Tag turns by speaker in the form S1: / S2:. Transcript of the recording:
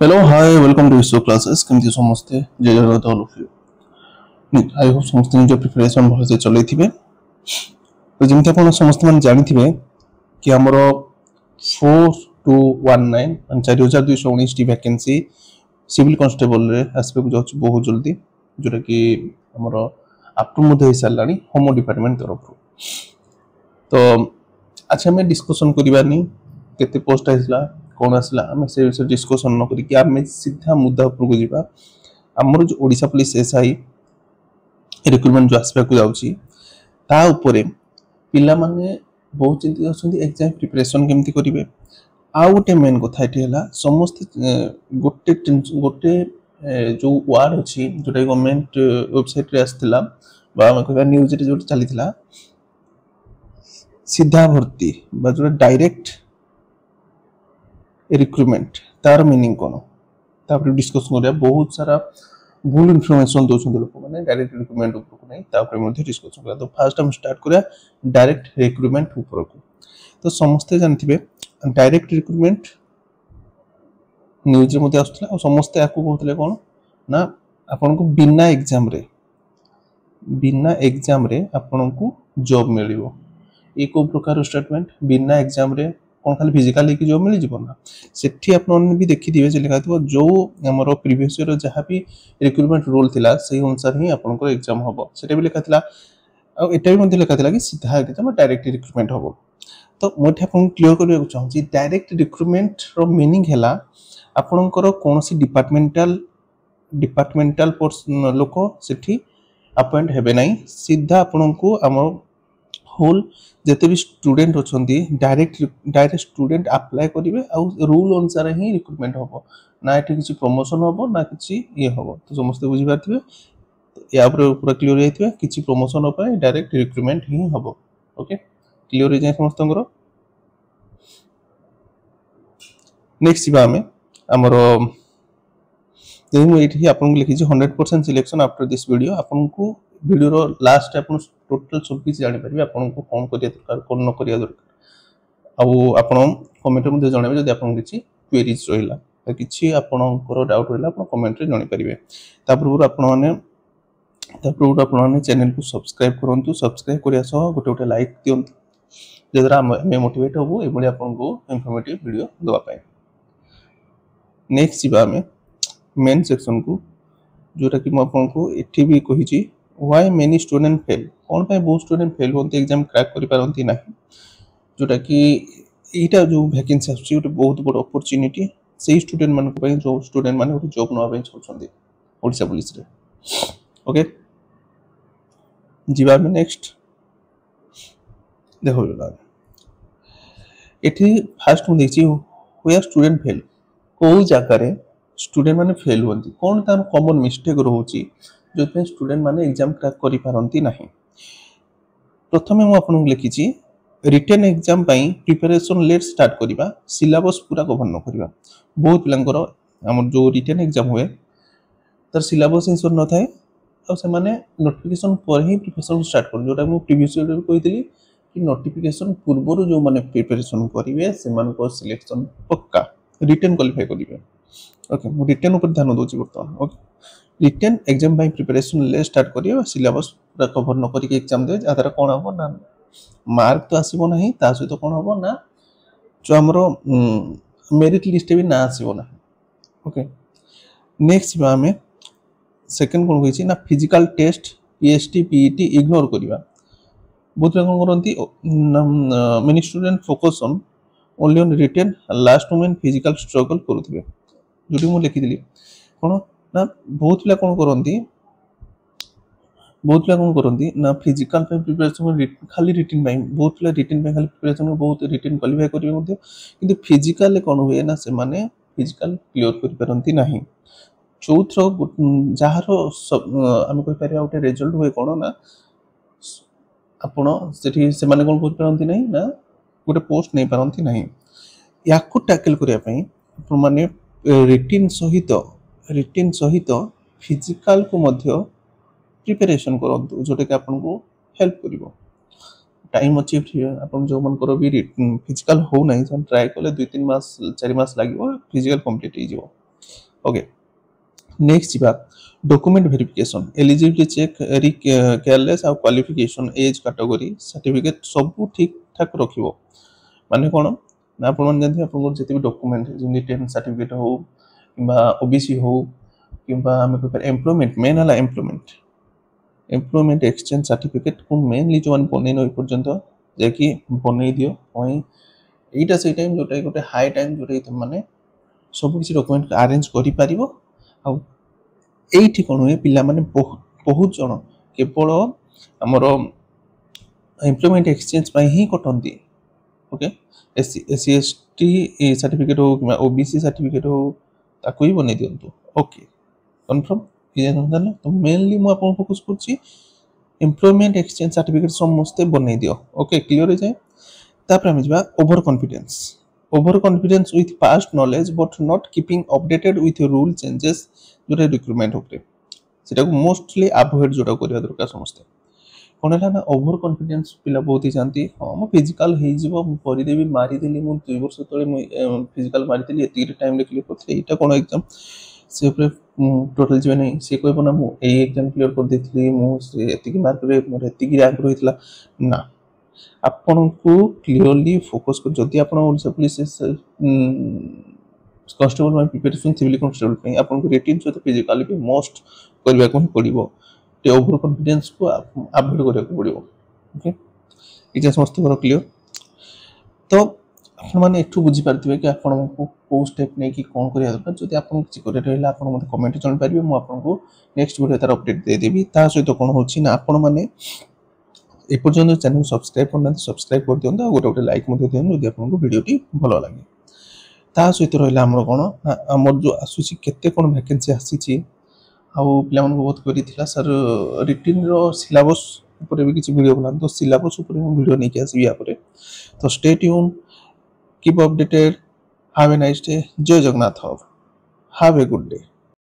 S1: Hello hi welcome to विश्व classes केमती समस्ते जय Jagannath all of you I hope समस्त निज प्रिपरेशन भल से चलै थिबे। तो जेमती आपण समस्त मान जानि थिबे कि हमरो 4219 and 4219 टी वैकेंसी सिविल कांस्टेबल रे आसबे को जाउछ बहुत जल्दी जोटा कि हमरो अप्रूव मध्ये हिसालानी होम डिपार्टमेंट तरफ। तो अच्छा हमें डिस्कशन करबानी केते पोस्ट आइसला कौन आसला आम से विषय डिस्कसन न करिक आम सीधा मुद्दा उपर को जीवा। आमर जो ओडिशा पुलिस एसआई रिक्रुटमेंट जो आसबा को जाउची ता उपरे पिला माने बहुत चिंतित अछंती एग्जाम प्रिपरेशन केमती करिवे। आ गोटे मेन कथा एठी हला समस्त गोटे जो वार्ड अछि जोटा गवर्नमेंट वेबसाइट रे आस्थिला बा हम कहबा न्यूज रे जो चलीथिला सीधा भर्ती बा जो डायरेक्ट रिक्रुटमेंट तार मीनिंग कोन तापर डिस्कशन करिया। बहुत सारा भूल इनफॉरमेशन दोछन लोक माने डायरेक्ट रिक्रुटमेंट ऊपर को नहीं तापर मध्ये डिस्कशन करिया। तो फर्स्ट हम स्टार्ट करिया डायरेक्ट रिक्रुटमेंट ऊपर को। तो समस्त जानथिबे डायरेक्ट रिक्रुटमेंट न्यूज रे मध्ये आस्तला और समस्त याकू कहतले कोन ना आपन को बिना एग्जाम रे आपन को जॉब मिलिवो। एको प्रकार स्टेटमेंट बिना एग्जाम रे कौन खाली फिजिकल की जॉब मिल जीवन ना सेठी आपन भी देखि दिबे जे लिखा थिबो जो हमरो प्रीवियस ईयर जहां भी रिक्रुटमेंट रोल थिला सही अनुसार ही आपन को एग्जाम हबो सेटा भी लिखा थिला। आ एटा भी मध्ये लिखा थिला कि सीधा एग्जाम डायरेक्ट रिक्रुटमेंट हबो। तो मोठे आपन क्लियर करबे चाहू छी डायरेक्ट रिक्रुटमेंट रो मीनिंग हैला आपन को कोनोसी डिपार्टमेंटल पर्सन लोक सेठी अपॉइंट हेबे नै सीधा आपन को हमर होल जते भी स्टूडेंट अछंती डायरेक्ट स्टूडेंट अप्लाई करिवे आ रूल अनुसार ही रिक्रुटमेंट होबो ना एठी किछि प्रमोशन होबो ना किछि ये होबो। तो समस्त बुझि पाथिबे या पूरा क्लियर हेतिबे किछि प्रमोशन होबा डायरेक्ट रिक्रुटमेंट ही होबो। ओके क्लियर हे जाय समस्तंगर। नेक्स्ट जीवा हमें हमरो एठी आपन को लिखि 100% सिलेक्शन आफ्टर दिस वीडियो। आपन को वीडियो रो लास्ट आपन टोटल सब किछ जानि परबे आपन को कोन करिया दरकार कोन न करिया दरकार आ आपन कमेंट मध्ये जणाबे जदि आपन किछि क्वेरीज रहिला त किछि आपन को डाउट रहिला आपन कमेंट रे जणि परिबे। तापर आपन माने चैनल को सब्सक्राइब करंतु सब्सक्राइब करिया सह गोटे लाइक दियंतु जेदरा हमें मोटिवेट होबो एबोली आपन को इंफॉर्मेटिव वीडियो दवा पाए। नेक्स्ट जीवा हमें मेन सेक्शन को जोटा कि म आपन को एठी भी कहिछि व्हाई मेनी स्टूडेंट फेल कौन पे बहुत स्टूडेंट फेल होते एग्जाम क्रैक करि पारंती नाही जोटा कि एटा जो वैकेंसी आछी ओटे बहुत बड़ अपॉर्चुनिटी से स्टूडेंट मान को जो स्टूडेंट मान ओटे जॉब नवा पे छछंदी ओडिसा पुलिस रे। ओके जीवा में नेक्स्ट देखो एठी फर्स्ट में देखछि वेयर स्टूडेंट फेल को जगह रे स्टूडेंट माने फेल होंती कौन तार कॉमन मिस्टेक रहउची जो पे स्टूडेंट माने एग्जाम क्रैक करि पारंती नाही। प्रथमे मु आपन लिखिछि रिटन एग्जाम पई प्रिपरेशन लेट स्टार्ट करिबा सिलेबस पूरा कवर न करिबा। बहुत पिलंकर हमर जो रिटन एग्जाम हुए तर सिलेबस इंसर न थाए और से माने नोटिफिकेशन पर ही प्रिपरेशन स्टार्ट कर जोटा मु प्रीवियस वीडियो कहितली कि नोटिफिकेशन पूर्व जो माने प्रिपरेशन करिवे से मान को सिलेक्शन पक्का रिटन क्वालिफाई करिवे। ओके मु रिटन ऊपर ध्यान दोछि बर्तमान। ओके रिटन एग्जाम बाय प्रिपरेशन ले स्टार्ट करियो सिलेबस पूरा कवर न करिके एग्जाम दे आधार कोन हो ना मार्क तो आसीबो नाही ता सहित कोन हो ना जो हमरो मेरिट लिस्ट भी ना आसीबो ना। ओके नेक्स्ट बा हमें सेकंड कोन होइछि ना physical test PST PET ignore करिवा। बहुत लोग करंती many student focus on only on written last moment physical struggle करूथिबे जोटी मु लिखि दिली कोन ना बहुत पिला कोन करंती ना फिजिकल पे प्रिपरेशन खाली रिटन पे बहुत पिला रिटन पे खाली प्रिपरेशन बहुत रिटन क्वालिफाई करिवे मध्ये किंतु फिजिकल कोन होय ना से माने फिजिकल क्लियर करि परंती नाही। चौथ्र जहारो हम कहि परिया उटे रिजल्ट होय कोन ना आपण सेठी से माने कोन करि परंती नाही ना गोटे पोस्ट नै परंती नाही। याकू टैकल करिया पई आपण माने रिटन सहित फिजिकल को मध्य प्रिपरेशन करंतु जोटे कि आपन को हेल्प करिवो। टाइम अछि आपन जो मन करो भी फिजिकल हो नाही ट्राई कले 2-3 मास 4 मास लागिवो फिजिकल कंप्लीट हो जिवो। ओके नेक्स्ट जी document verification eligibility check careless आ क्वालिफिकेशन एज कैटेगरी सर्टिफिकेट सब ठीक ठाक रखिबो माने कोन ना आपण मन जानथि आपण जति भी डॉक्यूमेंट जेमि 10 सर्टिफिकेट हो किबा ओबीसी हो किबा हम को एम्प्लॉयमेंट मेन हला एम्प्लॉयमेंट एक्सचेंज सर्टिफिकेट को मेनली जो बनै न पर्यंत जेकि बनै दियो पई एटा से टाइम जोटा गोटे हाई टाइम जोटा माने सब किसी डॉक्यूमेंट अरेंज करि परिबो आ एठी कोन होय पिला माने बहुत जण केवल हमर एम्प्लॉयमेंट एक्सचेंज पई ही कटंती ओके एससी एसटी सर्टिफिकेट हो कि ओबीसी सर्टिफिकेट हो ताको ही बनै दियंतु ओके कंफर्म ये जानना तो मेनली मु आपन फोकस करछि एम्प्लॉयमेंट एक्सचेंज सर्टिफिकेट समस्त बनै दियो ओके क्लियर हो जाए तापर हम जबा over confidence with past knowledge but not keeping updated with rule changes जोटा रिक्रूटमेंट होते सेटा को मोस्टली अवॉइड जोटा करिया दरकार समस्त कोन है ना ओवर कॉन्फिडेंस पिला बहुत ही जानती हां मो फिजिकल हे जीवो मु करि देबी मारी देली मु 2 वर्ष तळे मु फिजिकल मारी देली एति टाइम ले क्लियर करथि एटा कोन एग्जाम से ऊपर टोटल जीवन नहीं से कोई बना मु ए एग्जाम क्लियर कर देथली मु एति की मार्क रे मोर एति की रैंक रहितला ना आपन को क्लियरली फोकस कर जदि आपन ओडिसा पुलिस कांस्टेबल में प्रिपरेशन सिविल कांस्टेबल पे आपन को रेटिंग सहित फिजिकली भी मोस्ट करबा को पड़िबो ते ओवर कॉन्फिडेंस को अवॉइड करबा को पड़िबो ओके इटा समस्त कर क्लियर तो आपण माने एठु बुझी पारथिबे कि आपण को को स्टेप नै कि कोन करिया दरकार जदि आपण किछि करे रहला आपण मते कमेंट जण पारिबे मु आपण को नेक्स्ट वीडियो तार अपडेट दे देबी ता सहित कोन होछि ना आपण माने ए पर्यंत चैनल सब्सक्राइब करना सब्सक्राइब कर दियंदा आ गोटे लाइक मते दियंदा यदि आपण को वीडियो टी भलो लागे ता सहित रहला हमर कोन हमर जो आसुची केते कोन वैकेंसी आसीची आ पिला मन बहुत करिथिला सर रिटन रो सिलेबस ऊपर भी किछि वीडियो बना तो सिलेबस ऊपर हम वीडियो नै के आसी या परे तो stay tune keep updated have a nice day जय Jagannath have a good day